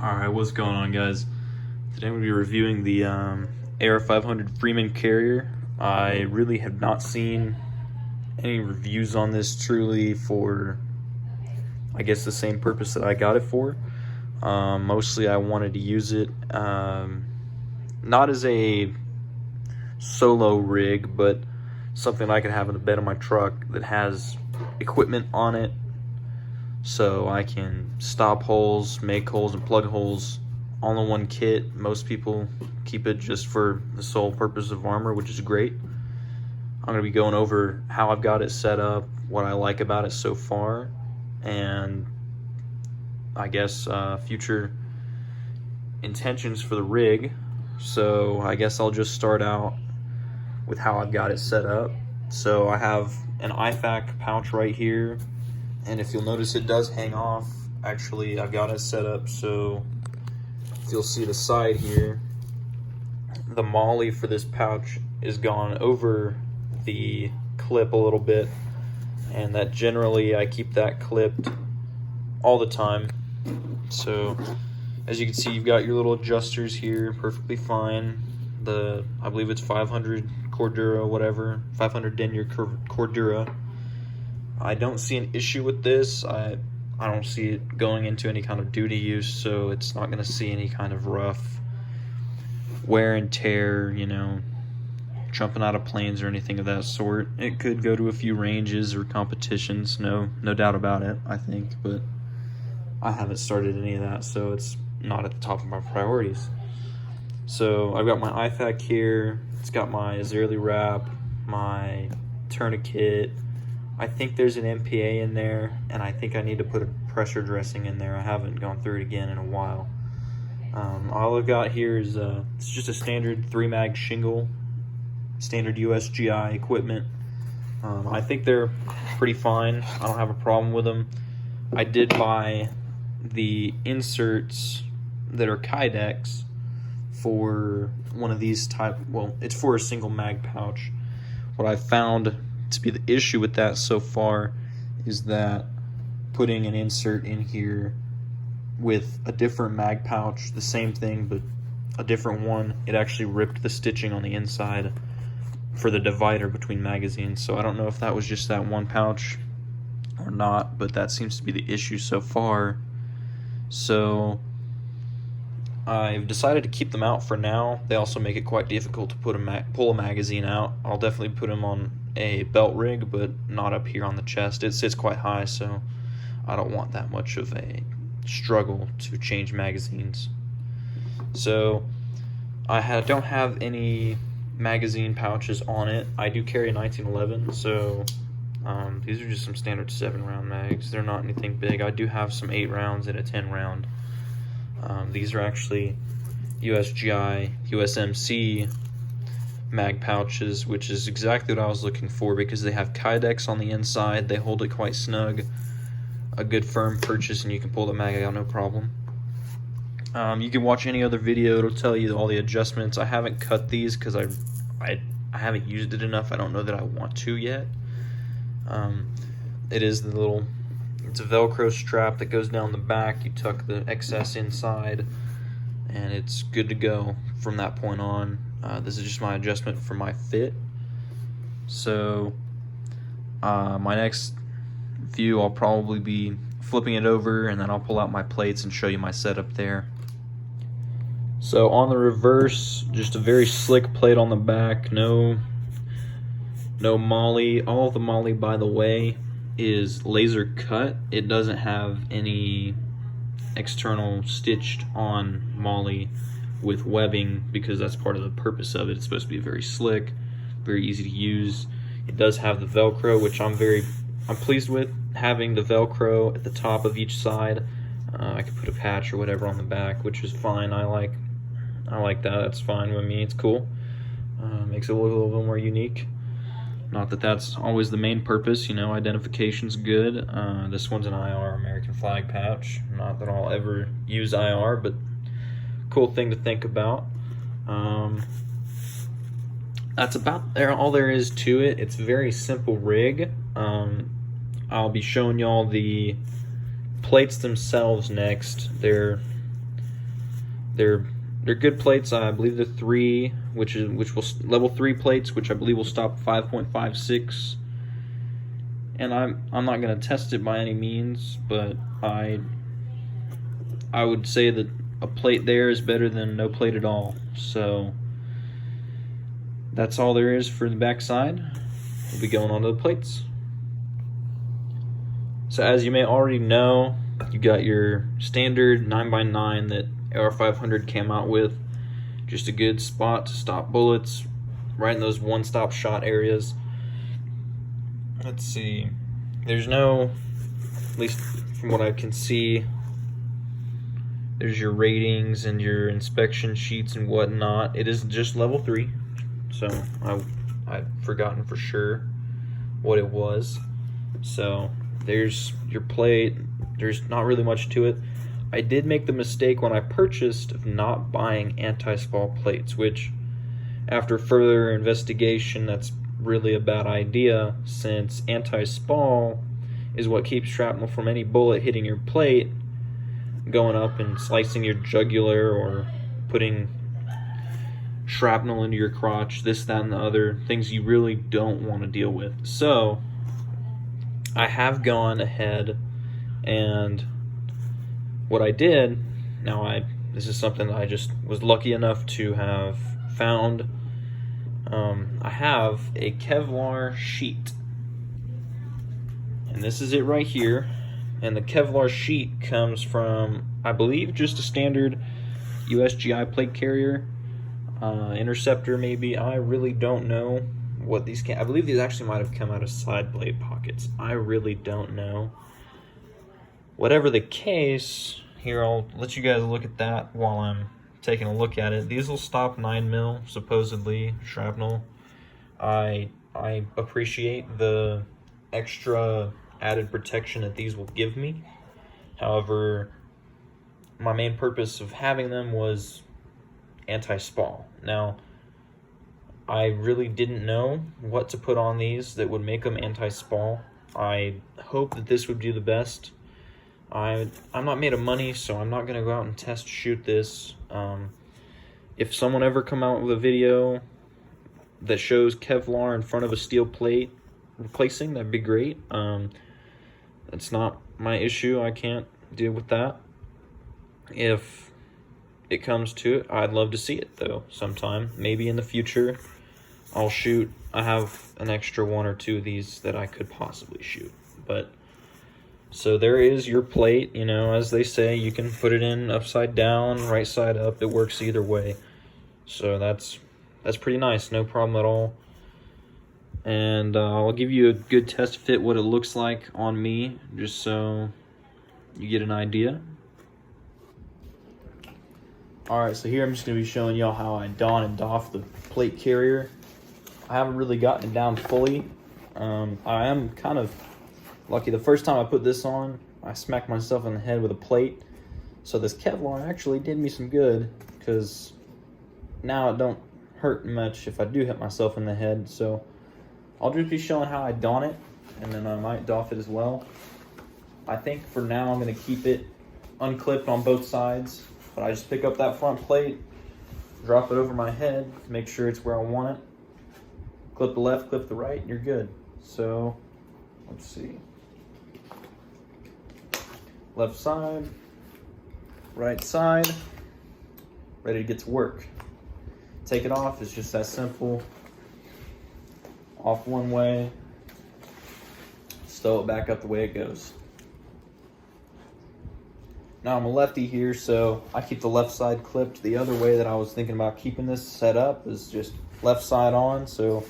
Alright, what's going on, guys? Today I'm going to be reviewing the AR500 Freeman carrier. I really have not seen any reviews on this truly for, I guess, the same purpose that I got it for. Mostly I wanted to use it not as a solo rig, but something I could have in the bed of my truck that has equipment on it, so I can stop holes, make holes, and plug holes all in one kit. Most people keep it just for the sole purpose of armor, which is great. I'm going to be going over how I've got it set up, what I like about it so far, and I guess future intentions for the rig. So I guess I'll just start out with how I've got it set up. So I have an IFAK pouch right here, and if you'll notice, it does hang off. Actually, I've got it set up so if you'll see the side here, the molly for this pouch is gone over the clip a little bit, and that generally I keep that clipped all the time. So as you can see, you've got your little adjusters here, perfectly fine. I believe it's 500 Cordura, whatever, 500 denier Cordura. I don't see an issue with this. I don't see it going into any kind of duty use, so it's not going to see any kind of rough wear and tear, you know, jumping out of planes or anything of that sort. It could go to a few ranges or competitions, no doubt about it, I think, but I haven't started any of that, so it's not at the top of my priorities. So I've got my IFAK here. It's got my Azerly wrap, my tourniquet. I think there's an MPA in there, and I think I need to put a pressure dressing in there. I haven't gone through it again in a while. All I've got here is it's just a standard 3-mag shingle, standard USGI equipment. I think they're pretty fine. I don't have a problem with them. I did buy the inserts that are Kydex for one of these type, well, it's for a single mag pouch. What I found to be the issue with that so far is that putting an insert in here with a different mag pouch, the same thing but a different one, it actually ripped the stitching on the inside for the divider between magazines. So I don't know if that was just that one pouch or not, but that seems to be the issue so far. So I've decided to keep them out for now. They also make it quite difficult to pull a magazine out. I'll definitely put them on a belt rig, but not up here on the chest. It sits quite high, so I don't want that much of a struggle to change magazines. So I don't have any magazine pouches on it. I do carry a 1911, so these are just some standard 7-round mags. They're not anything big. I do have some 8 rounds and a 10-round. These are actually USGI, USMC mag pouches, which is exactly what I was looking for because they have Kydex on the inside. They hold it quite snug. A good firm purchase, and you can pull the mag out no problem. You can watch any other video. It'll tell you all the adjustments. I haven't cut these because I haven't used it enough. I don't know that I want to yet. It is the little, it's a Velcro strap that goes down the back. You tuck the excess inside, and it's good to go from that point on. This is just my adjustment for my fit. So my next view, I'll probably be flipping it over, and then I'll pull out my plates and show you my setup there. So on the reverse, just a very slick plate on the back. No molly. All of the molly, by the way, is laser cut. It doesn't have any external stitched on molly with webbing because that's part of the purpose of it. It's supposed to be very slick, very easy to use. It does have the Velcro, which I'm pleased with having the Velcro at the top of each side. I could put a patch or whatever on the back, which is fine. I like that. That's fine with me. It's cool. Makes it look a little bit more unique. Not that that's always the main purpose, you know, identification's good. This one's an IR, American flag pouch. Not that I'll ever use IR, but cool thing to think about. That's about all there is to it. It's a very simple rig. I'll be showing y'all the plates themselves next. They're they're good plates. I believe they're 3, which will level 3 plates, which I believe will stop 5.56. And I'm not gonna test it by any means, but I would say that a plate there is better than no plate at all. So that's all there is for the back side. We'll be going on to the plates. So as you may already know, you got your standard 9x9 that AR500 came out with. Just a good spot to stop bullets, right in those one-stop shot areas. Let's see. There's no, at least from what I can see, there's your ratings and your inspection sheets and whatnot. It is just level 3, so I've forgotten for sure what it was. So there's your plate. There's not really much to it. I did make the mistake when I purchased of not buying anti-spall plates, which after further investigation, that's really a bad idea, since anti-spall is what keeps shrapnel from any bullet hitting your plate, going up and slicing your jugular or putting shrapnel into your crotch, this, that, and the other, things you really don't want to deal with. So I have gone ahead and what I did, this is something that I just was lucky enough to have found. I have a Kevlar sheet, and this is it right here. And the Kevlar sheet comes from, I believe, just a standard USGI plate carrier, Interceptor maybe. I really don't know what these I believe these actually might have come out of side blade pockets. I really don't know. Whatever the case, here I'll let you guys look at that while I'm taking a look at it. These will stop 9mm, supposedly, shrapnel. I appreciate the extra added protection that these will give me. However, my main purpose of having them was anti-spall. Now, I really didn't know what to put on these that would make them anti-spall. I hope that this would do the best. I'm not made of money, so I'm not going to go out and test shoot this. If someone ever come out with a video that shows Kevlar in front of a steel plate replacing, that'd be great. That's not my issue. I can't deal with that. If it comes to it, I'd love to see it though sometime. Maybe in the future I'll shoot. I have an extra 1 or 2 of these that I could possibly shoot. But so there is your plate, you know, as they say, you can put it in upside down, right side up. It works either way. So that's pretty nice, no problem at all. And I'll give you a good test fit what it looks like on me, just so you get an idea. Alright, so here I'm just going to be showing y'all how I don and doff the plate carrier. I haven't really gotten it down fully. I am kind of lucky. The first time I put this on, I smacked myself in the head with a plate. So this Kevlar actually did me some good, because now it don't hurt much if I do hit myself in the head. So I'll just be showing how I don it, and then I might doff it as well. I think for now I'm going to keep it unclipped on both sides, but I just pick up that front plate, drop it over my head to make sure it's where I want it. Clip the left, clip the right, and you're good. So let's see. Left side, right side, ready to get to work. Take it off, it's just that simple. Off one way, stow it back up the way it goes. Now I'm a lefty here, so I keep the left side clipped. The other way that I was thinking about keeping this set up is just left side on, so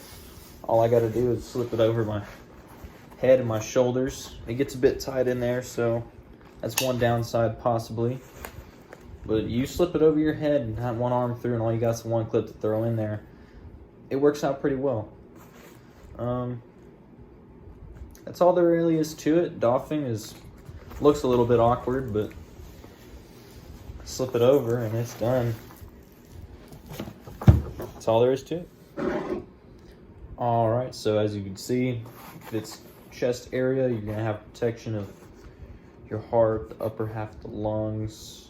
all I gotta do is slip it over my head and my shoulders. It gets a bit tight in there, so that's one downside possibly. But you slip it over your head and have one arm through, and all you got is one clip to throw in there. It works out pretty well. That's all there really is to it. Doffing looks a little bit awkward, but slip it over and it's done. That's all there is to it. Alright, so as you can see, if it's chest area, you're going to have protection of your heart, the upper half of the lungs,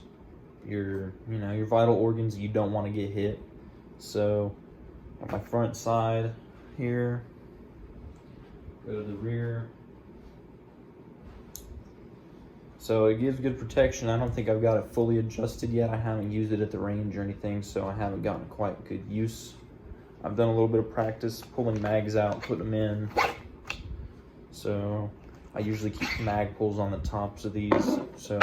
your vital organs. You don't want to get hit. So on my front side here, go to the rear. So it gives good protection. I don't think I've got it fully adjusted yet. I haven't used it at the range or anything, so I haven't gotten quite good use. I've done a little bit of practice pulling mags out, putting them in. So I usually keep mag pulls on the tops of these, so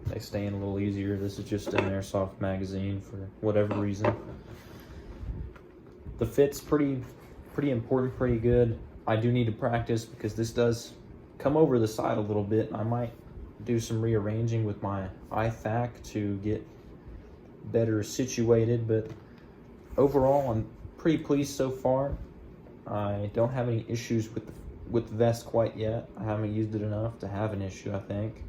they stay in a little easier. This is just an airsoft magazine for whatever reason. The fit's pretty important, pretty good. I do need to practice because this does come over the side a little bit. I might do some rearranging with my IFAK to get better situated, but overall I'm pretty pleased so far. I don't have any issues with the vest quite yet. I haven't used it enough to have an issue, I think.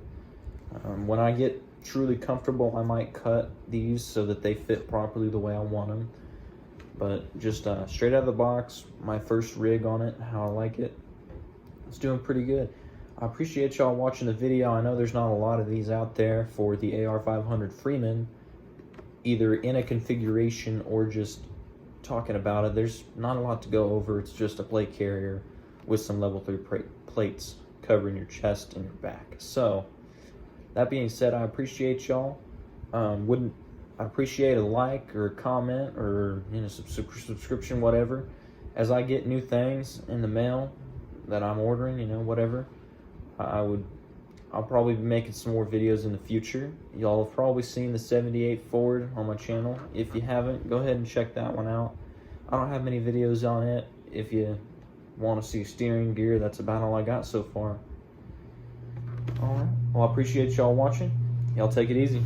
When I get truly comfortable, I might cut these so that they fit properly the way I want them. But just straight out of the box, my first rig on it, how I like it, it's doing pretty good. I appreciate y'all watching the video. I know there's not a lot of these out there for the AR500 Freeman, either in a configuration or just talking about it. There's not a lot to go over. It's just a plate carrier with some level 3 plates covering your chest and your back. So that being said, I appreciate y'all. I'd appreciate a like or a comment or subscription, whatever, as I get new things in the mail that I'm ordering, whatever. I'll probably be making some more videos in the future. Y'all have probably seen the 78 Ford on my channel. If you haven't, go ahead and check that one out. I don't have many videos on it. If you want to see steering gear, that's about all I got so far. Alright, well, I appreciate y'all watching. Y'all take it easy.